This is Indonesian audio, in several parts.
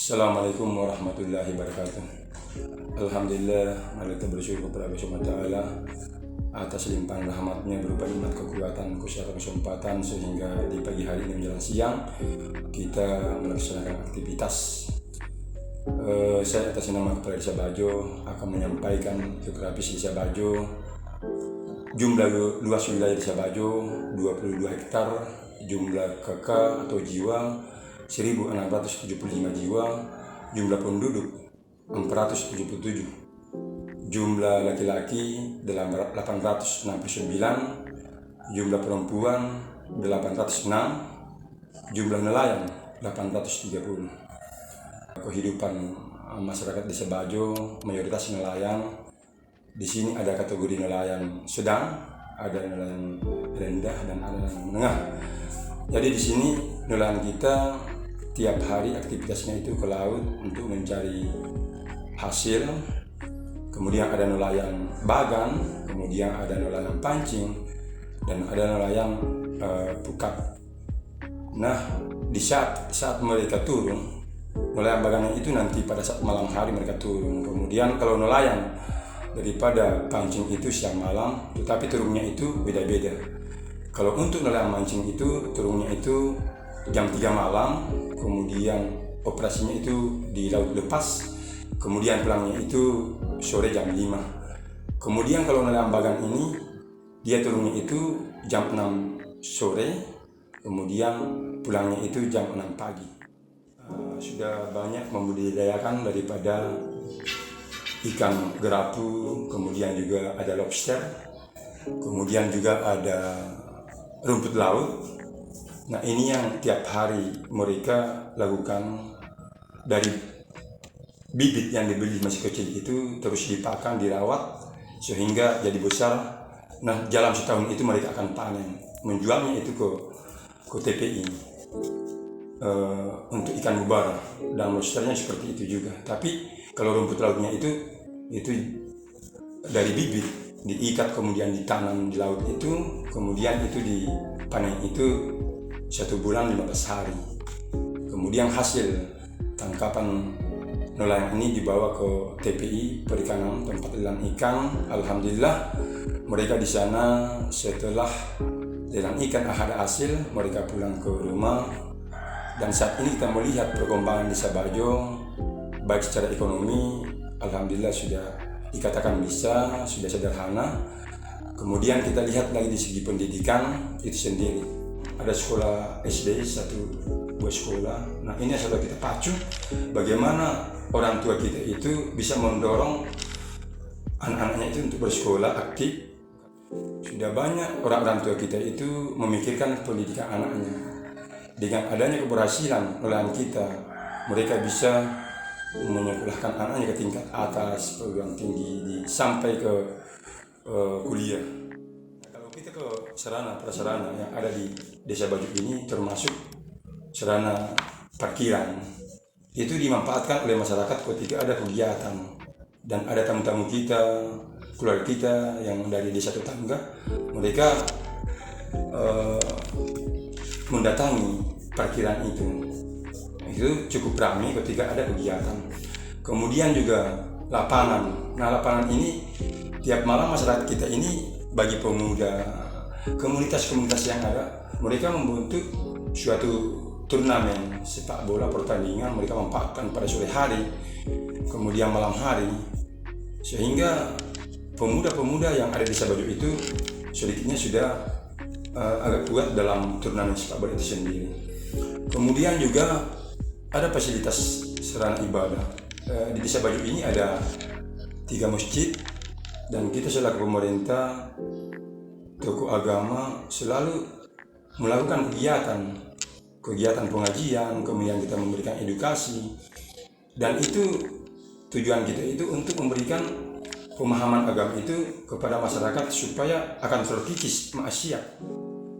Assalamualaikum warahmatullahi wabarakatuh. Alhamdulillah, mari kita bersyukur kepada Allah Subhanahu wa Ta'ala atas limpahan rahmatnya berupa nikmat kekuatan, kesehatan, kesempatan sehingga di pagi hari ini menjelang siang kita melaksanakan aktivitas. Saya atas nama Kepala Desa Bajo akan menyampaikan geografis Desa Bajo. Jumlah luas wilayah Desa Bajo 22 hektar, jumlah KK atau jiwa 1.675 jiwa, jumlah penduduk 477, jumlah laki-laki 869, jumlah perempuan 806, jumlah nelayan 830. Kehidupan masyarakat Desa Bajo mayoritas nelayan. Di sini ada kategori nelayan sedang, ada nelayan rendah dan ada nelayan menengah. Jadi di sini nelayan kita tiap hari aktivitasnya itu ke laut untuk mencari hasil. Kemudian ada nelayan bagan, kemudian ada nelayan pancing, dan ada nelayan pukat. Nah, di saat mereka turun, nelayan bagan itu nanti pada saat malam hari mereka turun. Kemudian kalau nelayan daripada pancing itu siang malam, tetapi turunnya itu beda-beda. Kalau untuk nelayan mancing itu turunnya itu jam 3 malam, kemudian operasinya itu di laut lepas, kemudian pulangnya itu sore jam 5. Kemudian kalau nelayan bagan ini dia turunnya itu jam 6 sore, kemudian pulangnya itu jam 6 pagi. Sudah banyak membudidayakan daripada ikan gerapu, kemudian juga ada lobster, kemudian juga ada rumput laut. Nah, ini yang tiap hari mereka lakukan. Dari bibit yang dibeli masih kecil itu terus dipakan, dirawat sehingga jadi besar. Nah, dalam setahun itu mereka akan panen, menjualnya itu ke TPI untuk ikan mubara, dan lobsternya seperti itu juga. Tapi kalau rumput lautnya itu dari bibit diikat kemudian ditanam di laut itu, kemudian itu dipanen itu 1 bulan 15 hari. Kemudian hasil tangkapan nelayan ini dibawa ke TPI perikanan, tempat lelang ikan. Alhamdulillah mereka di sana setelah lelang ikan ada hasil, mereka pulang ke rumah. Dan saat ini kita melihat perkembangan Desa Bajo baik secara ekonomi, alhamdulillah sudah dikatakan bisa, sudah sederhana. Kemudian kita lihat lagi di segi pendidikan itu sendiri. Ada sekolah SD, 1-2 sekolah. Nah, ini sudah kita pacu bagaimana orang tua kita itu bisa mendorong anak-anaknya itu untuk bersekolah aktif. Sudah banyak orang tua kita itu memikirkan pendidikan anaknya. Dengan adanya keberhasilan nelayan kita, mereka bisa menyekolahkan anaknya ke tingkat atas, perguruan tinggi, sampai ke kuliah. Kalau kita ke sarana prasarana yang ada di Desa Bajo ini, termasuk sarana parkiran, itu dimanfaatkan oleh masyarakat ketika ada kegiatan dan ada tamu-tamu kita, keluarga kita yang dari desa tetangga, mereka mendatangi parkiran itu cukup ramai ketika ada kegiatan. Kemudian juga lapangan. Nah, lapangan ini tiap malam masyarakat kita ini bagi pemuda, komunitas-komunitas yang ada, mereka membentuk suatu turnamen sepak bola pertandingan. Mereka manfaatkan pada sore hari, kemudian malam hari, sehingga pemuda-pemuda yang ada di Desa Bajo itu sedikitnya sudah agak kuat dalam turnamen sepak bola itu sendiri. Kemudian juga ada fasilitas sarana ibadah. Di Desa Bajo ini ada 3 masjid, dan kita selaku pemerintah, tokoh agama selalu melakukan kegiatan pengajian, kemudian kita memberikan edukasi, dan itu tujuan kita itu untuk memberikan pemahaman agama itu kepada masyarakat supaya akan terkikis maksiat.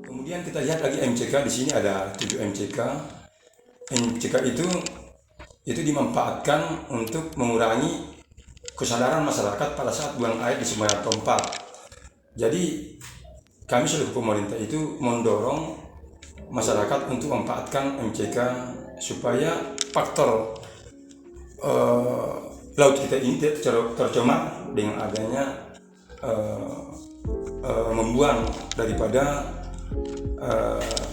Kemudian kita lihat lagi MCK. Di sini ada 7 MCK. MCK itu dimanfaatkan untuk mengurangi kesadaran masyarakat pada saat buang air di sembarang tempat. Jadi kami sebagai pemerintah itu mendorong masyarakat untuk memanfaatkan MCK supaya faktor laut kita ini tercemar dengan adanya membuang daripada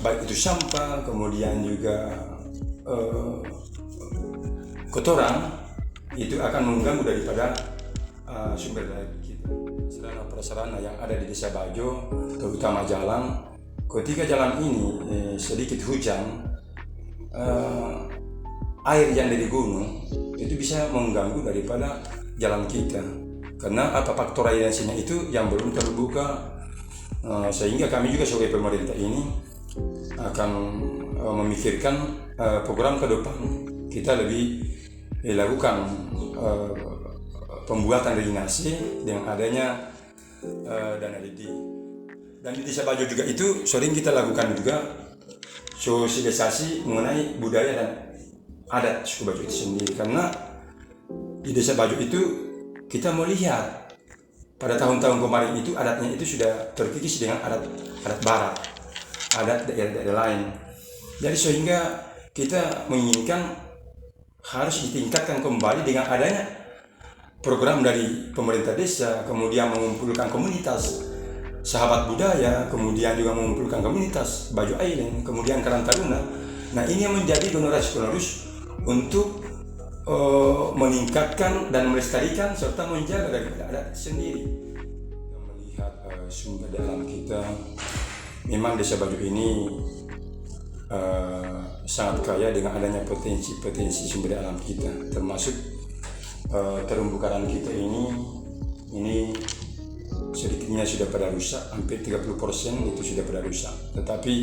baik itu sampah, kemudian juga kotoran, itu akan mengganggu daripada sumber daya kita. Sarana prasarana yang ada di Desa Bajo, terutama jalan, ketika jalan ini sedikit hujan, air yang dari gunung itu bisa mengganggu daripada jalan kita, karena faktor airasinya itu yang belum terbuka. Sehingga kami juga sebagai pemerintah ini akan memikirkan program ke depan kita lebih lakukan pembuatan drainase dengan adanya dana DD. Dan di Desa Bajo juga itu sering kita lakukan juga sosialisasi mengenai budaya dan adat suku Bajo itu sendiri, karena di Desa Bajo itu kita melihat pada tahun-tahun kemarin itu adatnya itu sudah terkikis dengan adat barat, adat daerah-daerah lain. Jadi sehingga kita menginginkan harus ditingkatkan kembali dengan adanya program dari pemerintah desa, kemudian mengumpulkan komunitas sahabat budaya, kemudian juga mengumpulkan komunitas Bajo Island, kemudian Karang Taruna. Nah, ini yang menjadi generasi-penerus untuk meningkatkan dan melestarikan serta menjaga dari adat sendiri. Melihat sumber daya alam kita, memang Desa Bajo ini sangat kaya dengan adanya potensi sumber daya alam kita, termasuk terumbu karang kita ini sedikitnya sudah pada rusak, hampir 30% itu sudah pada rusak. Tetapi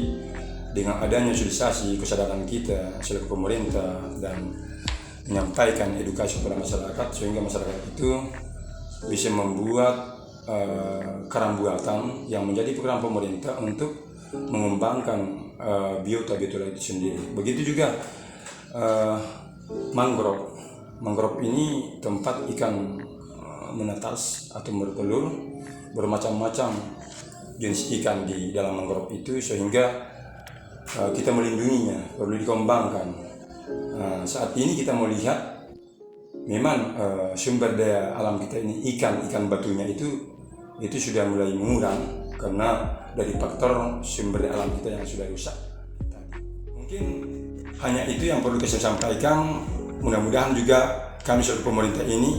dengan adanya sosialisasi kesadaran kita selaku pemerintah dan menyampaikan edukasi kepada masyarakat, sehingga masyarakat itu bisa membuat karang buatan yang menjadi program pemerintah untuk mengembangkan biota-biota itu sendiri. Begitu juga mangrove ini tempat ikan menetas atau bertelur, bermacam-macam jenis ikan di dalam mangrove itu, sehingga kita melindunginya, perlu dikembangkan. Saat ini kita melihat memang sumber daya alam kita ini, ikan batunya itu sudah mulai mengurang karena dari faktor sumber daya alam kita yang sudah rusak. Mungkin hanya itu yang perlu saya sampaikan. Mudah-mudahan juga kami sebagai pemerintah ini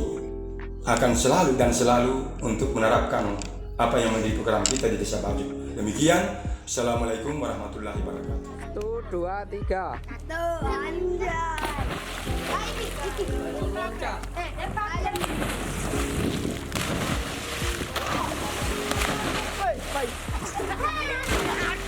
akan selalu untuk menerapkan apa yang menjadi program kita di Desa Bajo. Demikian, Assalamualaikum warahmatullahi wabarakatuh. 1, 2, 3. Depan.